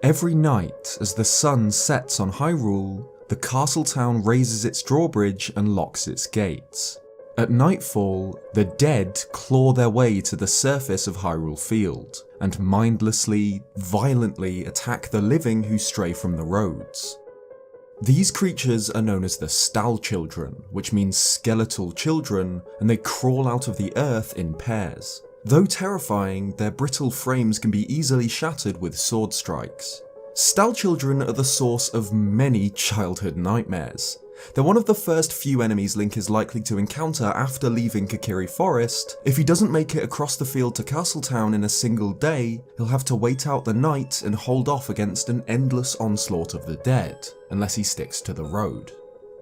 Every night, as the sun sets on Hyrule, the castle town raises its drawbridge and locks its gates. At nightfall, the dead claw their way to the surface of Hyrule Field, and mindlessly, violently attack the living who stray from the roads. These creatures are known as the Stalchildren, which means skeletal children, and they crawl out of the earth in pairs. Though terrifying, their brittle frames can be easily shattered with sword strikes. Stalchildren are the source of many childhood nightmares. They're one of the first few enemies Link is likely to encounter after leaving Kokiri Forest. If he doesn't make it across the field to Castletown in a single day, he'll have to wait out the night and hold off against an endless onslaught of the dead, unless he sticks to the road.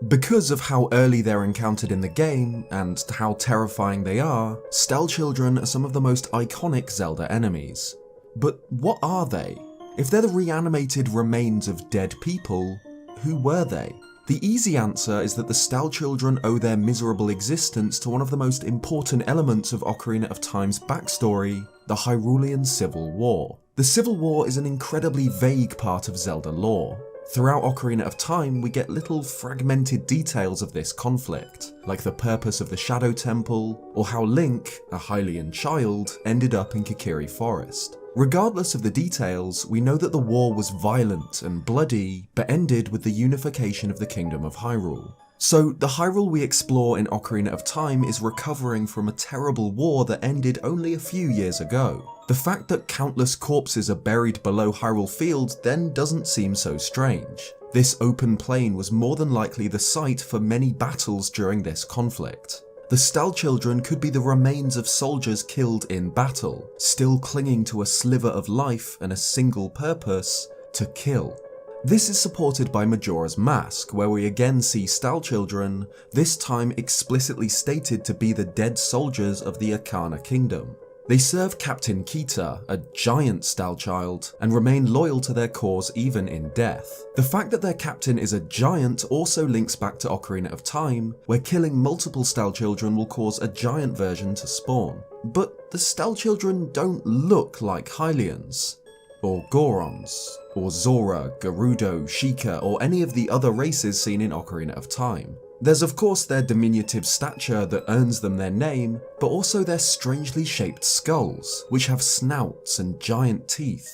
Because of how early they're encountered in the game, and how terrifying they are, Stalchildren are some of the most iconic Zelda enemies. But what are they? If they're the reanimated remains of dead people, who were they? The easy answer is that the Stalchildren owe their miserable existence to one of the most important elements of Ocarina of Time's backstory, the Hyrulean Civil War. The Civil War is an incredibly vague part of Zelda lore. Throughout Ocarina of Time, we get little fragmented details of this conflict, like the purpose of the Shadow Temple, or how Link, a Hylian child, ended up in Kokiri Forest. Regardless of the details, we know that the war was violent and bloody, but ended with the unification of the Kingdom of Hyrule. So, the Hyrule we explore in Ocarina of Time is recovering from a terrible war that ended only a few years ago. The fact that countless corpses are buried below Hyrule Field then doesn't seem so strange. This open plain was more than likely the site for many battles during this conflict. The Stalchildren could be the remains of soldiers killed in battle, still clinging to a sliver of life and a single purpose: to kill. This is supported by Majora's Mask, where we again see Stalchildren, this time explicitly stated to be the dead soldiers of the Akana Kingdom. They serve Captain Kita, a giant Stalchild, and remain loyal to their cause even in death. The fact that their captain is a giant also links back to Ocarina of Time, where killing multiple Stalchildren will cause a giant version to spawn. But the Stalchildren don't look like Hylians, or Gorons, or Zora, Gerudo, Sheikah, or any of the other races seen in Ocarina of Time. There's of course their diminutive stature that earns them their name, but also their strangely shaped skulls, which have snouts and giant teeth.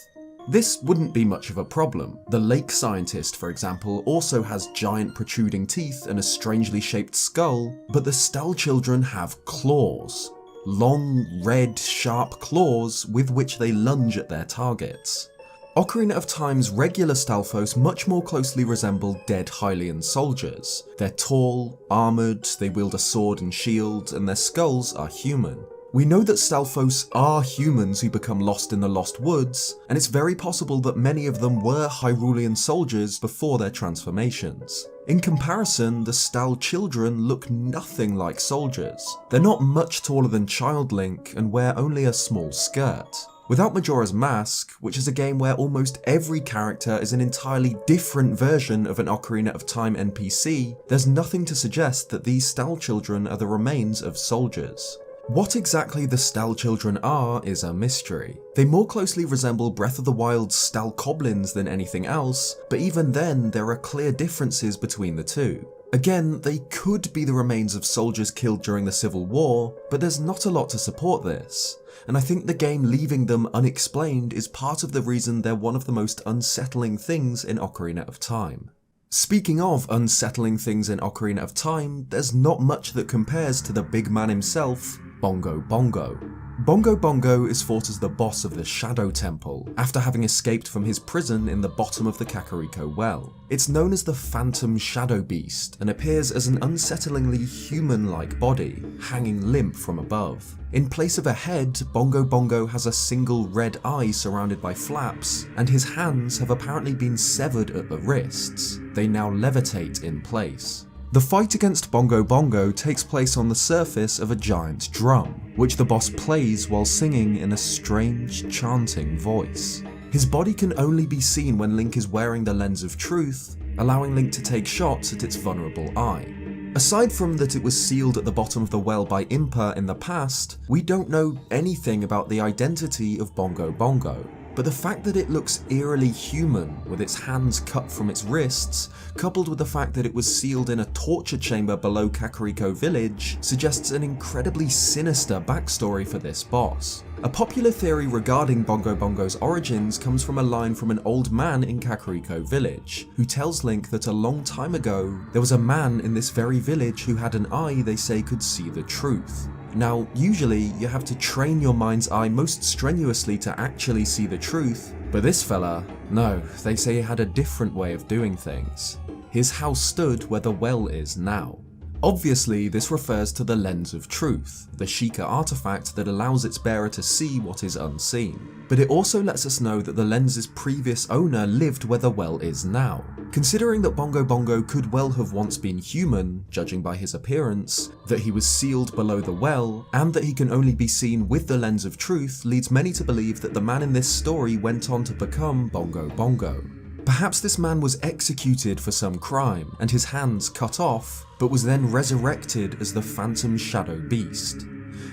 This wouldn't be much of a problem. The lake scientist, for example, also has giant protruding teeth and a strangely shaped skull, but the Stalchildren have claws. Long, red, sharp claws with which they lunge at their targets. Ocarina of Time's regular Stalfos much more closely resemble dead Hylian soldiers. They're tall, armoured, they wield a sword and shield, and their skulls are human. We know that Stalfos are humans who become lost in the Lost Woods, and it's very possible that many of them were Hyrulean soldiers before their transformations. In comparison, the Stalchildren look nothing like soldiers. They're not much taller than Child Link and wear only a small skirt. Without Majora's Mask, which is a game where almost every character is an entirely different version of an Ocarina of Time NPC, there's nothing to suggest that these Stalchildren are the remains of soldiers. What exactly the Stalchildren are is a mystery. They more closely resemble Breath of the Wild's Stalkoblins than anything else, but even then there are clear differences between the two. Again, they could be the remains of soldiers killed during the Civil War, but there's not a lot to support this. And I think the game leaving them unexplained is part of the reason they're one of the most unsettling things in Ocarina of Time. Speaking of unsettling things in Ocarina of Time, there's not much that compares to the big man himself, Bongo Bongo. Bongo Bongo is fought as the boss of the Shadow Temple, after having escaped from his prison in the bottom of the Kakariko Well. It's known as the Phantom Shadow Beast, and appears as an unsettlingly human-like body, hanging limp from above. In place of a head, Bongo Bongo has a single red eye surrounded by flaps, and his hands have apparently been severed at the wrists. They now levitate in place. The fight against Bongo Bongo takes place on the surface of a giant drum, which the boss plays while singing in a strange, chanting voice. His body can only be seen when Link is wearing the Lens of Truth, allowing Link to take shots at its vulnerable eye. Aside from that it was sealed at the bottom of the well by Impa in the past, we don't know anything about the identity of Bongo Bongo. but the fact that it looks eerily human with its hands cut from its wrists, coupled with the fact that it was sealed in a torture chamber below Kakariko Village, suggests an incredibly sinister backstory for this boss. A popular theory regarding Bongo Bongo's origins comes from a line from an old man in Kakariko Village, who tells Link that a long time ago, there was a man in this very village who had an eye they say could see the truth. Now, usually you have to train your mind's eye most strenuously to actually see the truth, but this fella, no, they say he had a different way of doing things. His house stood where the well is now. Obviously, this refers to the Lens of Truth, the Sheikah artifact that allows its bearer to see what is unseen. But it also lets us know that the lens's previous owner lived where the well is now. Considering that Bongo Bongo could well have once been human, judging by his appearance, that he was sealed below the well, and that he can only be seen with the Lens of Truth leads many to believe that the man in this story went on to become Bongo Bongo. Perhaps this man was executed for some crime and his hands cut off, but was then resurrected as the Phantom Shadow Beast.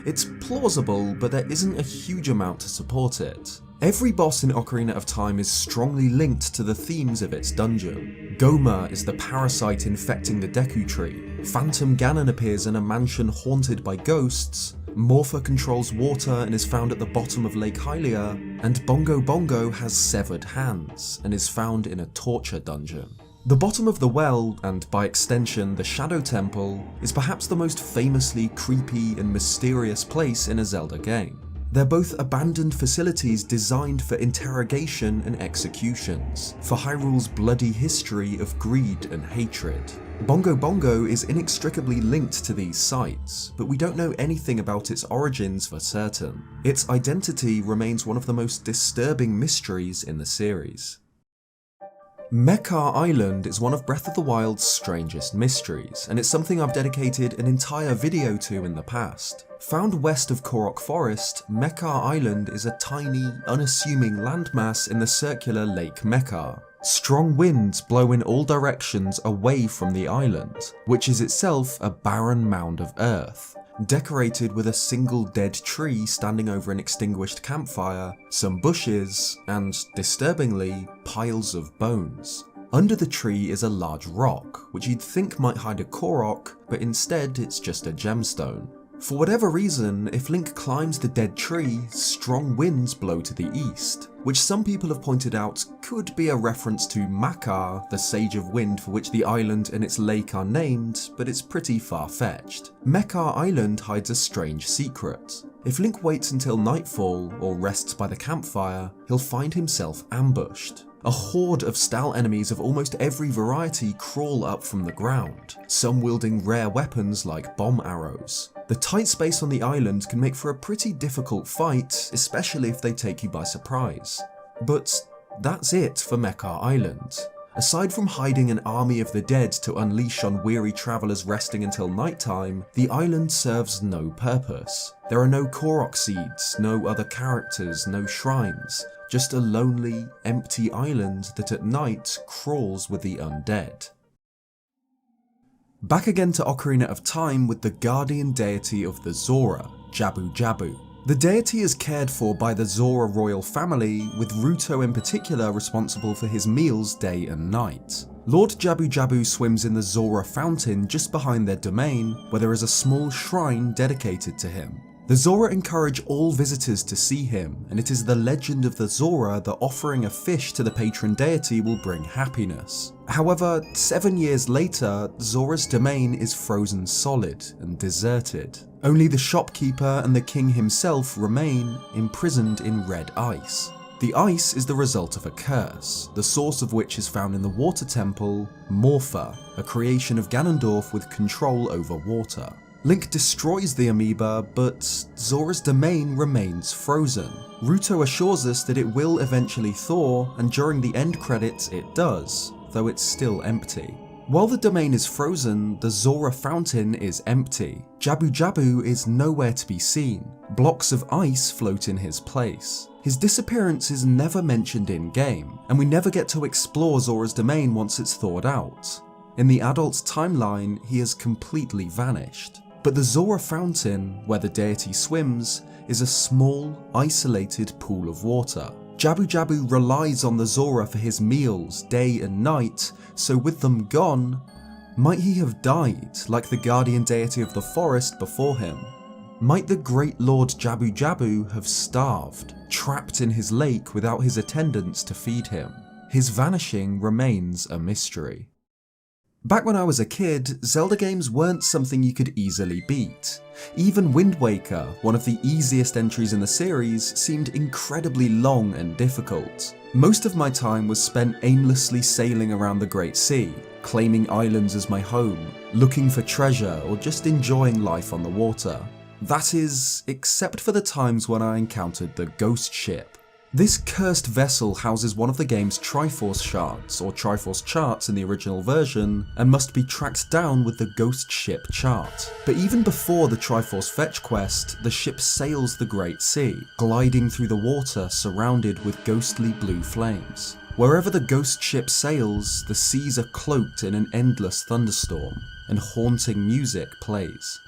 It's plausible, but there isn't a huge amount to support it. Every boss in Ocarina of Time is strongly linked to the themes of its dungeon. Gohma is the parasite infecting the Deku Tree, Phantom Ganon appears in a mansion haunted by ghosts, Morpha controls water and is found at the bottom of Lake Hylia, and Bongo Bongo has severed hands and is found in a torture dungeon. The bottom of the well, and by extension the Shadow Temple, is perhaps the most famously creepy and mysterious place in a Zelda game. They're both abandoned facilities designed for interrogation and executions, for Hyrule's bloody history of greed and hatred. Bongo Bongo is inextricably linked to these sites, but we don't know anything about its origins for certain. Its identity remains one of the most disturbing mysteries in the series. Mecha Island is one of Breath of the Wild's strangest mysteries, and it's something I've dedicated an entire video to in the past. Found west of Korok Forest, Mecha Island is a tiny, unassuming landmass in the circular Lake Mecha. Strong winds blow in all directions away from the island, which is itself a barren mound of earth, decorated with a single dead tree standing over an extinguished campfire, some bushes, and, disturbingly, piles of bones. Under the tree is a large rock, which you'd think might hide a Korok, but instead it's just a gemstone. For whatever reason, if Link climbs the dead tree, strong winds blow to the east, which some people have pointed out could be a reference to Makar, the Sage of Wind for which the island and its lake are named, but it's pretty far-fetched. Mecha Island hides a strange secret. If Link waits until nightfall, or rests by the campfire, he'll find himself ambushed. A horde of Stal enemies of almost every variety crawl up from the ground, some wielding rare weapons like bomb arrows. The tight space on the island can make for a pretty difficult fight, especially if they take you by surprise. But that's it for Mecha Island. Aside from hiding an army of the dead to unleash on weary travellers resting until nighttime, the island serves no purpose. There are no Korok seeds, no other characters, no shrines. Just a lonely, empty island that at night crawls with the undead. Back again to Ocarina of Time with the guardian deity of the Zora, Jabu Jabu. The deity is cared for by the Zora royal family, with Ruto in particular responsible for his meals day and night. Lord Jabu Jabu swims in the Zora fountain just behind their domain, where there is a small shrine dedicated to him. The Zora encourage all visitors to see him, and it is the legend of the Zora that offering a fish to the patron deity will bring happiness. However, 7 years later, Zora's domain is frozen solid and deserted. Only the shopkeeper and the king himself remain, imprisoned in red ice. The ice is the result of a curse, the source of which is found in the water temple, Morpha, a creation of Ganondorf with control over water. Link destroys the amoeba, but Zora's domain remains frozen. Ruto assures us that it will eventually thaw, and during the end credits it does, though it's still empty. While the domain is frozen, the Zora fountain is empty. Jabu Jabu is nowhere to be seen. Blocks of ice float in his place. His disappearance is never mentioned in-game, and we never get to explore Zora's domain once it's thawed out. In the adult's timeline, he has completely vanished. But the Zora fountain, where the deity swims, is a small, isolated pool of water. Jabu Jabu relies on the Zora for his meals day and night, so with them gone, might he have died like the guardian deity of the forest before him? Might the great Lord Jabu Jabu have starved, trapped in his lake without his attendants to feed him? His vanishing remains a mystery. Back when I was a kid, Zelda games weren't something you could easily beat. Even Wind Waker, one of the easiest entries in the series, seemed incredibly long and difficult. Most of my time was spent aimlessly sailing around the Great Sea, claiming islands as my home, looking for treasure, or just enjoying life on the water. That is, except for the times when I encountered the Ghost Ship. This cursed vessel houses one of the game's Triforce shards, or Triforce charts in the original version, and must be tracked down with the Ghost Ship chart. But even before the Triforce fetch quest, the ship sails the Great Sea, gliding through the water surrounded with ghostly blue flames. Wherever the Ghost Ship sails, the seas are cloaked in an endless thunderstorm, and haunting music plays.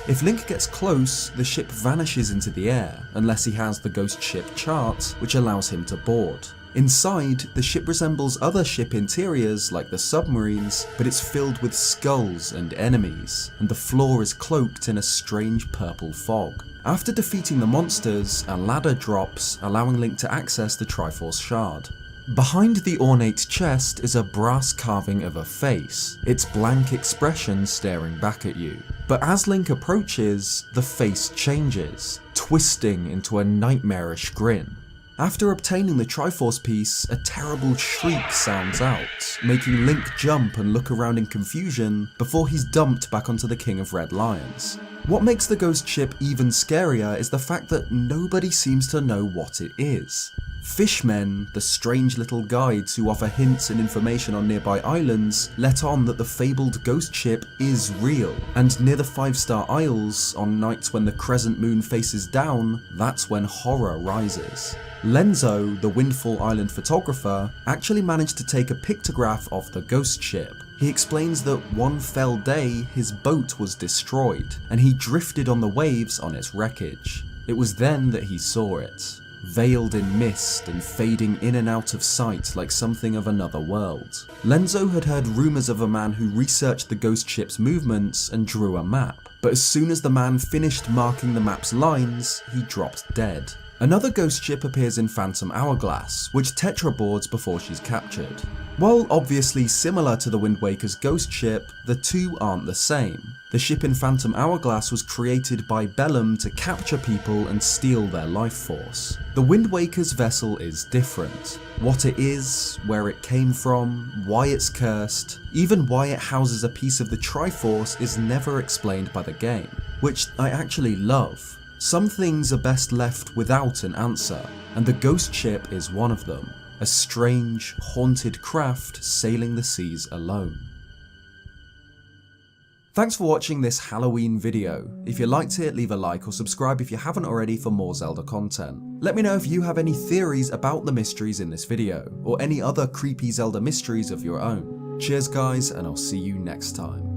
If Link gets close, the ship vanishes into the air, unless he has the Ghost Ship chart, which allows him to board. Inside, the ship resembles other ship interiors like the submarines, but it's filled with skulls and enemies, and the floor is cloaked in a strange purple fog. After defeating the monsters, a ladder drops, allowing Link to access the Triforce shard. Behind the ornate chest is a brass carving of a face, its blank expression staring back at you. But as Link approaches, the face changes, twisting into a nightmarish grin. After obtaining the Triforce piece, a terrible shriek sounds out, making Link jump and look around in confusion before he's dumped back onto the King of Red Lions. What makes the Ghost Ship even scarier is the fact that nobody seems to know what it is. Fishmen, the strange little guides who offer hints and information on nearby islands, let on that the fabled Ghost Ship is real, and near the 5-star Isles, on nights when the crescent moon faces down, that's when horror rises. Lenzo, the Windfall Island photographer, actually managed to take a pictograph of the Ghost Ship. He explains that one fell day his boat was destroyed, and he drifted on the waves on its wreckage. It was then that he saw it, veiled in mist and fading in and out of sight like something of another world. Lenzo had heard rumours of a man who researched the Ghost Ship's movements and drew a map, but as soon as the man finished marking the map's lines, he dropped dead. Another Ghost Ship appears in Phantom Hourglass, which Tetra boards before she's captured. While obviously similar to the Wind Waker's Ghost Ship, the two aren't the same. The ship in Phantom Hourglass was created by Bellum to capture people and steal their life force. The Wind Waker's vessel is different. What it is, where it came from, why it's cursed, even why it houses a piece of the Triforce is never explained by the game, which I actually love. Some things are best left without an answer, and the Ghost Ship is one of them. A strange, haunted craft sailing the seas alone. Thanks for watching this Halloween video. If you liked it, leave a like or subscribe if you haven't already for more Zelda content. Let me know if you have any theories about the mysteries in this video, or any other creepy Zelda mysteries of your own. Cheers guys, and I'll see you next time.